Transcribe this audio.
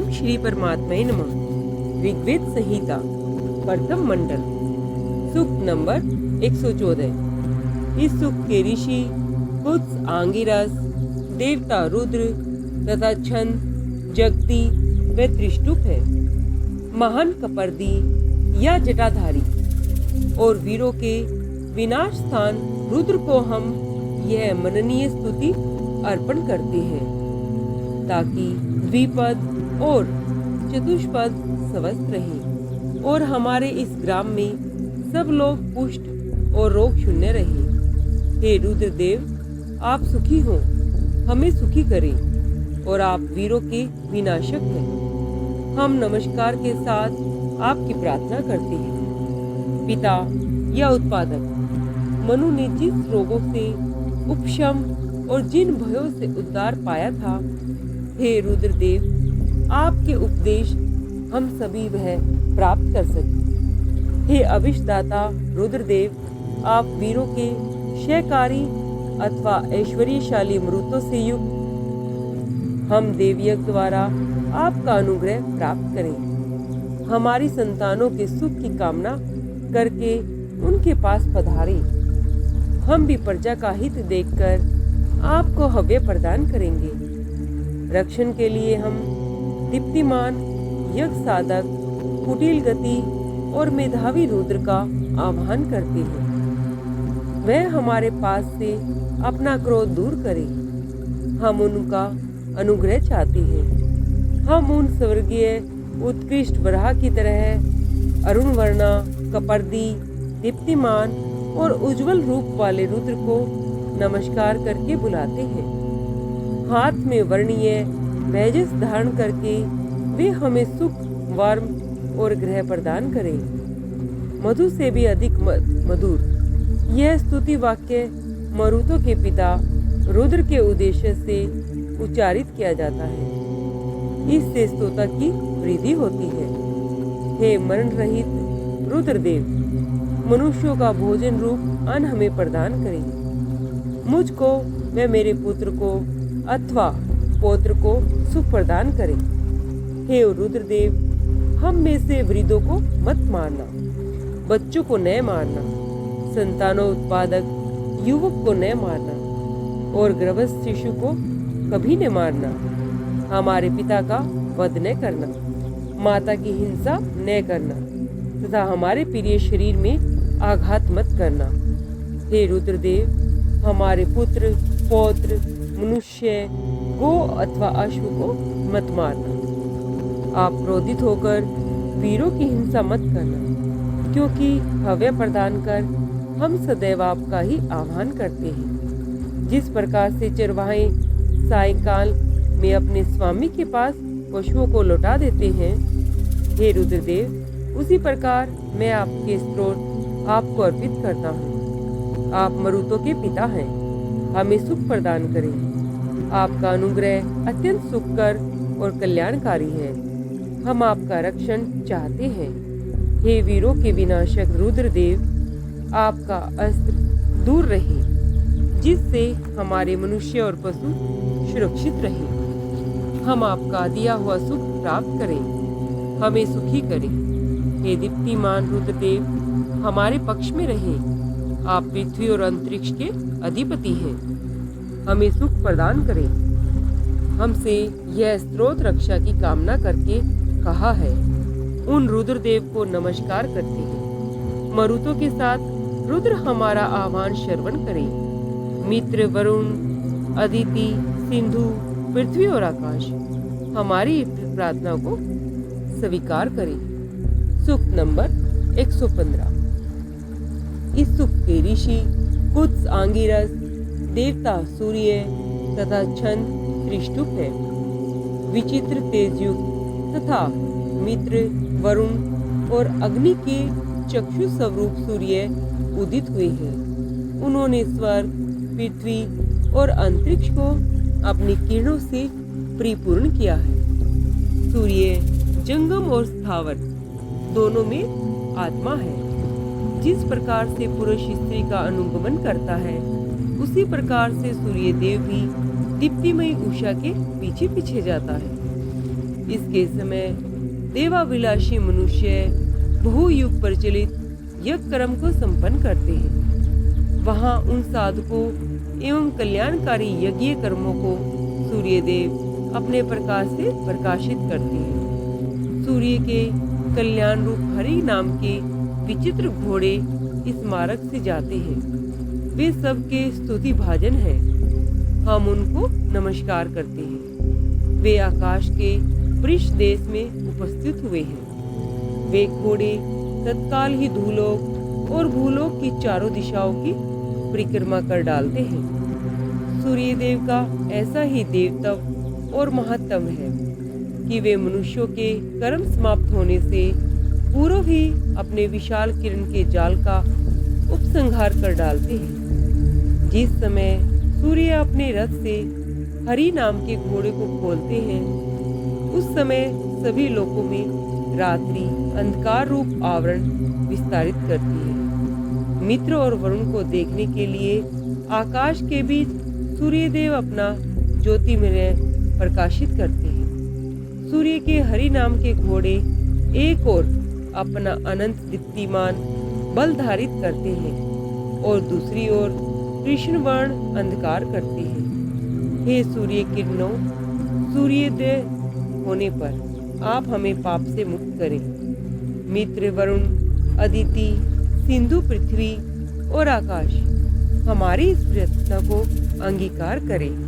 ओम श्री परमात्माय नमः। ऋग्वेद संहिता प्रथम मंडल सूक्त नंबर 114। इस सूक्त के ऋषि कुत्स, आंगिरस, देवता रुद्र तथा छंद, जगती व त्रिष्टुप है। महान कपर्दी या जटाधारी और वीरों के विनाश स्थान रुद्र को हम यह मननीय स्तुति अर्पण करते हैं ताकि द्विपद और चतुष्पद स्वस्थ रहे और हमारे इस ग्राम में सब लोग पुष्ट और रोग शून्य रहे। हे रुद्रदेव, आप सुखी हो, हमें सुखी करें और आप वीरों के विनाशक हैं। हम नमस्कार के साथ आपकी प्रार्थना करते हैं। पिता या उत्पादक मनु ने जिस रोगों से उपशम और जिन भयों से उद्धार पाया था, हे रुद्रदेव, आपके उपदेश हम सभी वह प्राप्त कर सके। हे अभिष्टदाता रुद्रदेव, आप वीरों के क्षयकारी अथवा ऐश्वर्यशाली मृतों से युक्त हम देवयज्ञ द्वारा आपका अनुग्रह प्राप्त करें। हमारी संतानों के सुख की कामना करके उनके पास पधारें। हम भी प्रजा का हित देखकर आपको हव्य प्रदान करेंगे। रक्षण के लिए हम दीप्तिमान, यज्ञ साधक, कुटिल गति और मेधावी रुद्र का आह्वान करते हैं। वह हमारे पास से अपना क्रोध दूर करे। हम उनका अनुग्रह चाहते हैं। हम उन स्वर्गीय उत्कृष्ट वराह की तरह अरुण वर्णा, कपर्दी, दीप्तिमान और उज्जवल रूप वाले रुद्र को नमस्कार करके बुलाते हैं। हाथ में वर्णीय वैजस धारण करके वे हमें सुख, वर्म और ग्रह प्रदान करें। मधु से भी अधिक मधुर यह स्तुति वाक्य मरुतों के पिता रुद्र के उद्देश्य से उच्चारित किया जाता है। इससे स्तोता की वृद्धि होती है। हे मरण रहित रुद्रदेव, मनुष्यों का भोजन रूप अन्न हमें प्रदान करें। मुझको व मेरे पुत्र को अथवा पौत्र को सुख प्रदान करें। हे रुद्रदेव, हम में से वृद्धों को मत मारना, बच्चों को न मारना, संतानों उत्पादक युवक को न मारना और गर्भस्थ शिशु को कभी न मारना। हमारे पिता का वध न करना, माता की हिंसा न करना तथा हमारे प्रिय शरीर में आघात मत करना। हे रुद्रदेव, हमारे पुत्र, पौत्र, मनुष्य, गो अथवा अश्व को मत मारना। आप क्रोधित होकर वीरों की हिंसा मत करना, क्योंकि हव्य प्रदान कर हम सदैव आपका ही आह्वान करते हैं। जिस प्रकार से चरवाहे सायंकाल में अपने स्वामी के पास पशुओं को लौटा देते हैं, हे रुद्रदेव, उसी प्रकार मैं आपके स्त्रोत आपको अर्पित करता हूँ। आप मरुतों के पिता हैं, हमें सुख प्रदान करें। आपका अनुग्रह अत्यंत सुखकर और कल्याणकारी है। हम आपका रक्षण चाहते हैं। हे वीरों के विनाशक रुद्रदेव, आपका अस्त्र दूर रहे, जिससे हमारे मनुष्य और पशु सुरक्षित रहे। हम आपका दिया हुआ सुख प्राप्त करें, हमें सुखी करें। हे दीप्तिमान रुद्रदेव, हमारे पक्ष में रहें। आप पृथ्वी और अंतरिक्ष के अधिपति हैं, हमें सुख प्रदान करें। हमसे यह स्त्रोत रक्षा की कामना करके कहा है। उन रुद्रदेव को नमस्कार करते हैं। मरुतों के साथ रुद्र हमारा आह्वान श्रवण करें। मित्र, वरुण, अदिति, सिंधु, पृथ्वी और आकाश हमारी प्रार्थना को स्वीकार करें। सूक्त नंबर 115। इस सूक्त के ऋषि कुत्स, आंगिरस, देवता सूर्य तथा छंद, त्रिष्टुप है। विचित्र तेजयुक्त तथा मित्र, वरुण और अग्नि के चक्षु स्वरूप सूर्य उदित हुए हैं। उन्होंने स्वर्ग, पृथ्वी और अंतरिक्ष को अपनी किरणों से परिपूर्ण किया है। सूर्य जंगम और स्थावर दोनों में आत्मा है। जिस प्रकार से पुरुष स्त्री का अनुगमन करता है, उसी प्रकार से सूर्य देव भी दीप्तिमयी उषा के पीछे पीछे जाता है। इसके समय देवाभिलाषी मनुष्य बहुयुग प्रचलित यज्ञ कर्म को संपन्न करते हैं। वहाँ उन साधकों एवं कल्याणकारी यज्ञ कर्मों को सूर्य देव अपने प्रकाश से प्रकाशित करते हैं। सूर्य के कल्याण रूप हरि नाम के विचित्र घोड़े इस मार्ग से जाते हैं। वे सबके स्तुति भाजन हैं। हम उनको नमस्कार करते हैं। वे आकाश के वृष देश में उपस्थित हुए हैं। वे घोड़े तत्काल ही धूलोक और भूलोक की चारों दिशाओं की परिक्रमा कर डालते हैं। सूर्य देव का ऐसा ही देवत्व और महत्व है कि वे मनुष्यों के कर्म समाप्त होने से पूर्व ही अपने विशाल किरण के जाल का उपसंहार कर डालते हैं। जिस समय सूर्य अपने रथ से हरि नाम के घोड़े को खोलते हैं, उस समय सभी लोकों में रात्रि अंधकार रूप आवरण विस्तारित करती है। मित्र और वरुण को देखने के लिए आकाश के बीच सूर्य देव अपना ज्योतिर्मय प्रकाशित करते हैं। सूर्य के हरि नाम के घोड़े एक ओर अपना अनंत दीप्तिमान बल धारित करते हैं और दूसरी ओर कृष्ण वर्ण अंधकार करते हैं। हे सूर्य किरणों, सूर्योदय होने पर आप हमें पाप से मुक्त करें। मित्र वरुण, अदिति, सिंधु, पृथ्वी और आकाश हमारी इस प्रार्थना को अंगीकार करें।